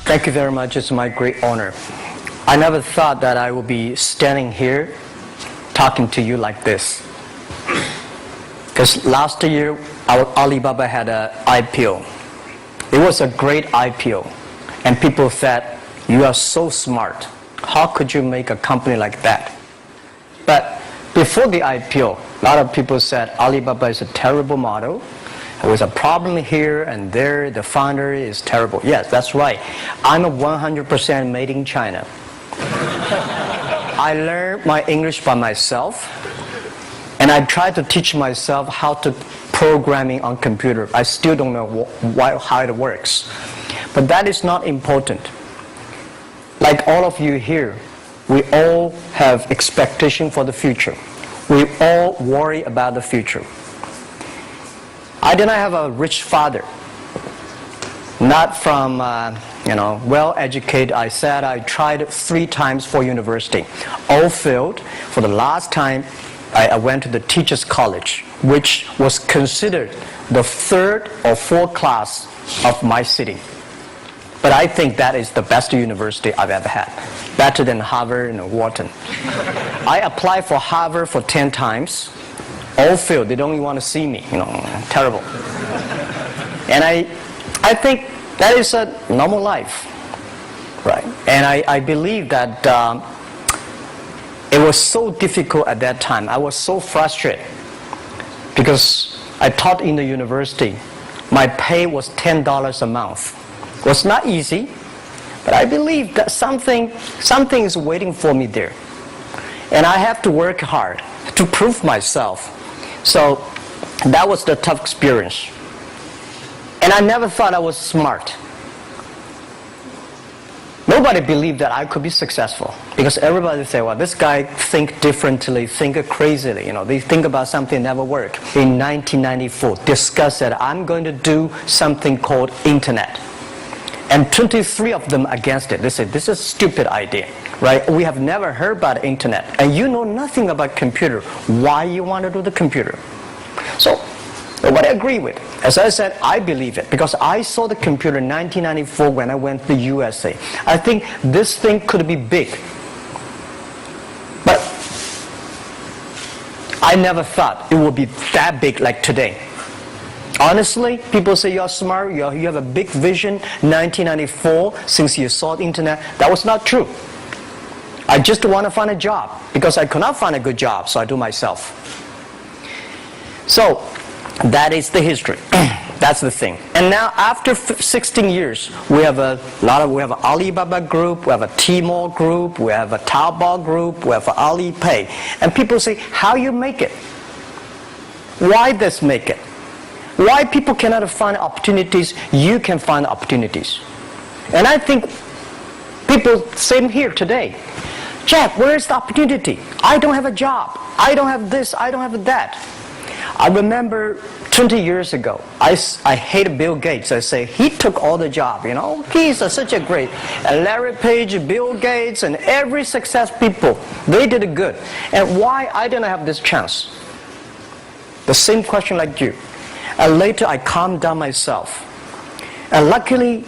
Thank you very much. It's my great honor. I never thought that I would be standing here talking to you like this. Because last year, our Alibaba had an IPO. It was a great IPO. And people said, you are so smart. How could you make a company like that? But before the IPO, a lot of people said Alibaba is a terrible model. There was a problem here and there. The founder is terrible. Yes, that's right. I'm a 100% made in China. I learned my English by myself. And I tried to teach myself how to programming on computer. I still don't know how it works. But that is not important. Like all of you here, we all have expectation for the future. We all worry about the future. I did not have a rich father. Not from, well-educated. I said I tried 3 times for university. All failed. For the last time, I went to the teacher's college, which was considered the 3rd or 4th class of my city. But I think that is the best university I've ever had. Better than Harvard and Wharton. I applied for Harvard for 10 times. All failed. They don't even want to see me. Terrible. And I think that is a normal life. Right? And I believe that it was so difficult at that time. I was so frustrated because I taught in the university. My pay was $10 a month. It was not easy, but I believe that something is waiting for me there. And I have to work hard to prove myself. So that was the tough experience. And I never thought I was smart. Nobody believed that I could be successful because everybody say, well, this guy think differently, think crazily. They think about something never work. In 1994, discussed that I'm going to do something called internet. And 23 of them against it. They said, this is a stupid idea, right? We have never heard about internet. And you know nothing about computer. Why you want to do the computer? So nobody agreed with it. As I said, I believe it because I saw the computer in 1994 when I went to the USA. I think this thing could be big. But I never thought it would be that big like today. Honestly, people say you're smart, you have a big vision. 1994, since you saw the internet, that was not true. I just want to find a job because I could not find a good job, so I do myself. So that is the history. That's the thing. And now after 16 years, we have an Alibaba group, we have a Tmall group, we have a Taobao group, we have an Alipay. And people say, how you make it? Why this make it? Why people cannot find opportunities, you can find opportunities. And I think people, same here today. Jack, where is the opportunity? I don't have a job. I don't have this, I don't have that. I remember 20 years ago, I hated Bill Gates. I say, he took all the job, He's such a great. And Larry Page, Bill Gates, and every success people, they did it good. And why I didn't have this chance? The same question like you. And later I calmed down myself. And luckily,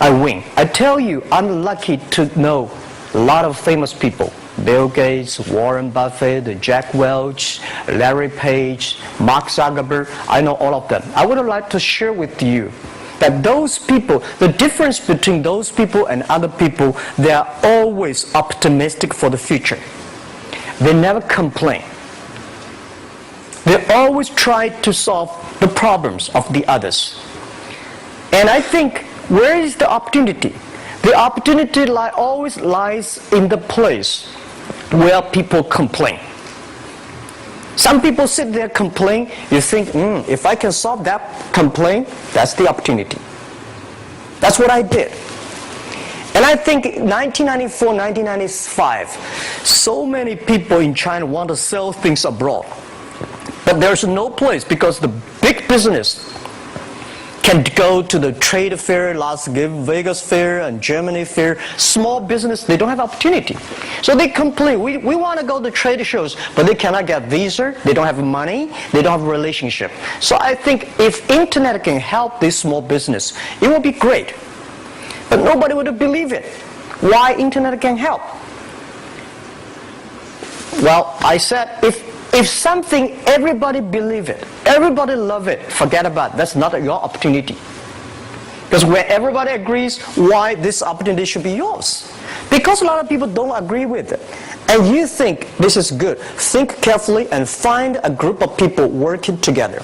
I win. I tell you, I'm lucky to know a lot of famous people. Bill Gates, Warren Buffett, Jack Welch, Larry Page, Mark Zuckerberg. I know all of them. I would like to share with you that those people, the difference between those people and other people, they are always optimistic for the future. They never complain. They always try to solve the problems of the others. And I think, where is the opportunity? The opportunity always lies in the place where people complain. Some people sit there complain. You think, if I can solve that complaint, that's the opportunity. That's what I did. And I think 1994, 1995, so many people in China want to sell things abroad. But there's no place because the big business can go to the trade fair, Las Vegas fair and Germany fair. Small business, they don't have opportunity. So they complain, we want to go to trade shows, but they cannot get visa, they don't have money, they don't have a relationship. So I think if internet can help this small business, it will be great. But nobody would believe it. Why internet can help? Well, I said, if something, everybody believe it, everybody love it, forget about it. That's not your opportunity. Because when everybody agrees, why this opportunity should be yours? Because a lot of people don't agree with it. And you think this is good. Think carefully and find a group of people working together.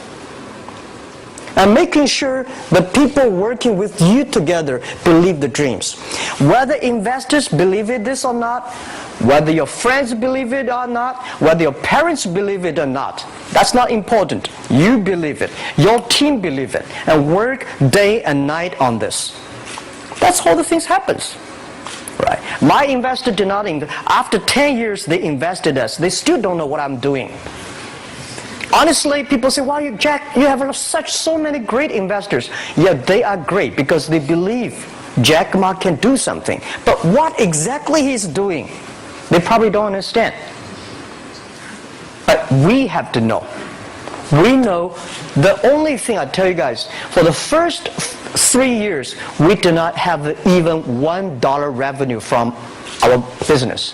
And making sure the people working with you together believe the dreams. Whether investors believe it this or not, whether your friends believe it or not, whether your parents believe it or not, that's not important. You believe it. Your team believe it. And work day and night on this. That's how the things happens. Right. My investor did not invest. After 10 years, they invested us. They still don't know what I'm doing. Honestly, people say, "Wow, Jack, you have so many great investors." Yeah, they are great because they believe Jack Ma can do something. But what exactly he's doing, they probably don't understand. But we have to know. We know the only thing I tell you guys, for the first 3 years, we do not have even $1 revenue from our business.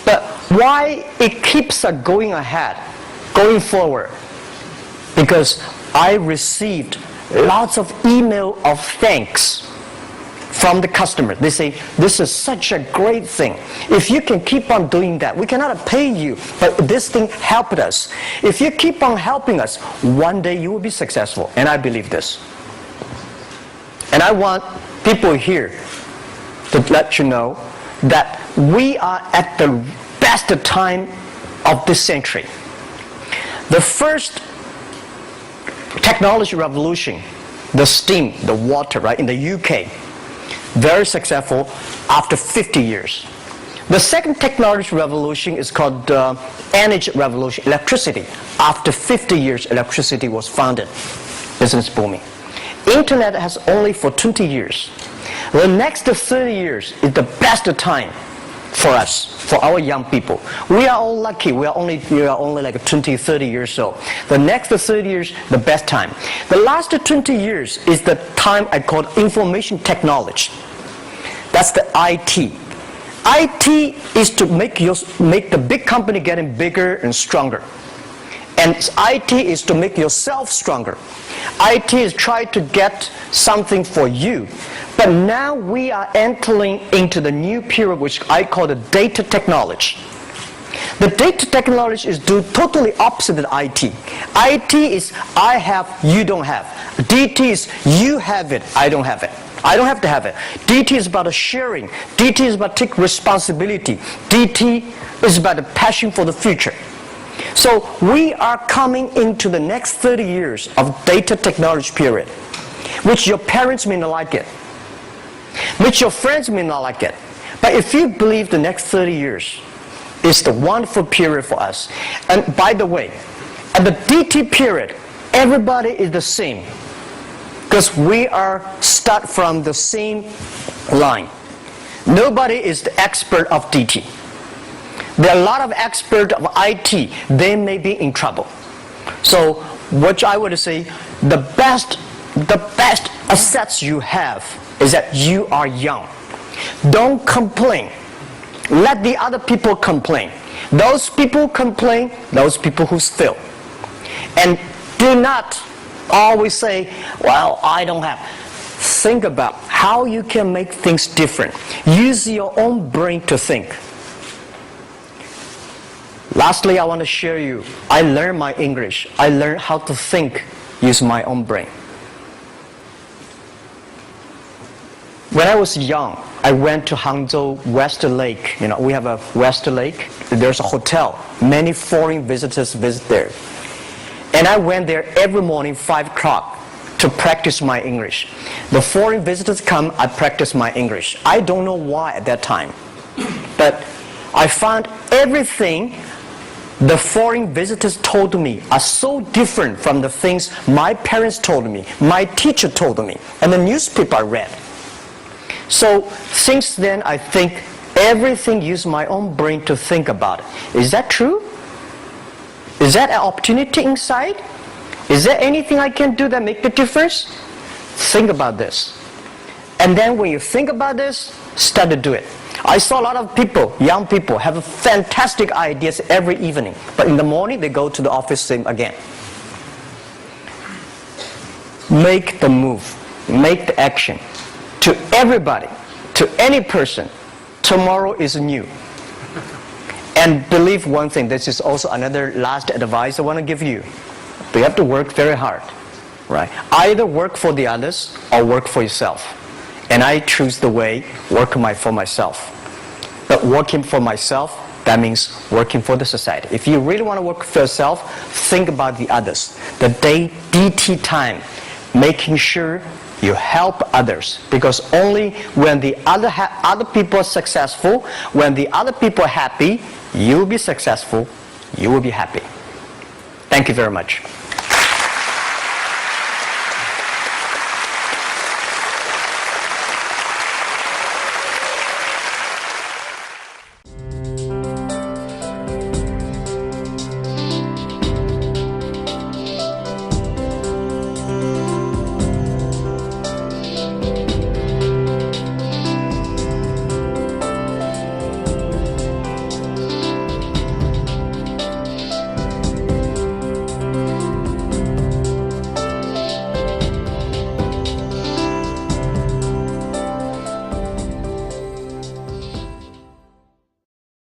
But why it keeps us going ahead, going forward? Because I received lots of email of thanks from the customer. They say, "This is such a great thing. If you can keep on doing that, we cannot pay you, but this thing helped us. If you keep on helping us, one day you will be successful." And I believe this. And I want people here to let you know that we are at the best time of this century. The first technology revolution, the steam, the water, right, in the UK, very successful after 50 years. The second technology revolution is called energy revolution, electricity. After 50 years, electricity was founded, business booming. Internet has only for 20 years. The next 30 years is the best time for us, for our young people. We are all lucky. We are only like 20, 30 years old. The next 30 years, the best time. The last 20 years is the time I call information technology. That's the IT. IT is to make the big company getting bigger and stronger. And IT is to make yourself stronger. IT is trying to get something for you. But now we are entering into the new period which I call the data technology. The data technology is totally opposite of IT. IT is I have, you don't have. DT is you have it, I don't have it. I don't have to have it. DT is about sharing. DT is about taking responsibility. DT is about the passion for the future. So we are coming into the next 30 years of data technology period, which your parents may not like it, which your friends may not like it. But if you believe the next 30 years is the wonderful period for us. And by the way, at the DT period, everybody is the same. Because we are start from the same line. Nobody is the expert of DT. There are a lot of experts of IT. They may be in trouble. So what I would say, the best assets you have is that you are young. Don't complain. Let the other people complain. Those people complain, those people who fail. And do not always say, "Well, I don't have." Think about how you can make things different. Use your own brain to think. Lastly, I want to share you, I learned my English. I learned how to think using my own brain. When I was young, I went to Hangzhou West Lake. You know, we have a West Lake. There's a hotel. Many foreign visitors visit there. And I went there every morning, 5 o'clock, to practice my English. The foreign visitors come, I practice my English. I don't know why at that time. But I found everything the foreign visitors told me are so different from the things my parents told me, my teacher told me, and the newspaper I read. So since then, I think everything use my own brain to think about it. Is that true? Is that an opportunity inside? Is there anything I can do that make the difference? Think about this. And then when you think about this, start to do it. I saw a lot of people, young people, have fantastic ideas every evening. But in the morning, they go to the office same again. Make the move. Make the action. To everybody, to any person, tomorrow is new. And believe one thing, this is also another last advice I want to give you. But you have to work very hard. Right? Either work for the others or work for yourself. And I choose the way, work for myself. But working for myself, that means working for the society. If you really want to work for yourself, think about the others. The DT time, making sure you help others. Because only when the other people are successful, when the other people are happy, you will be successful, you will be happy. Thank you very much.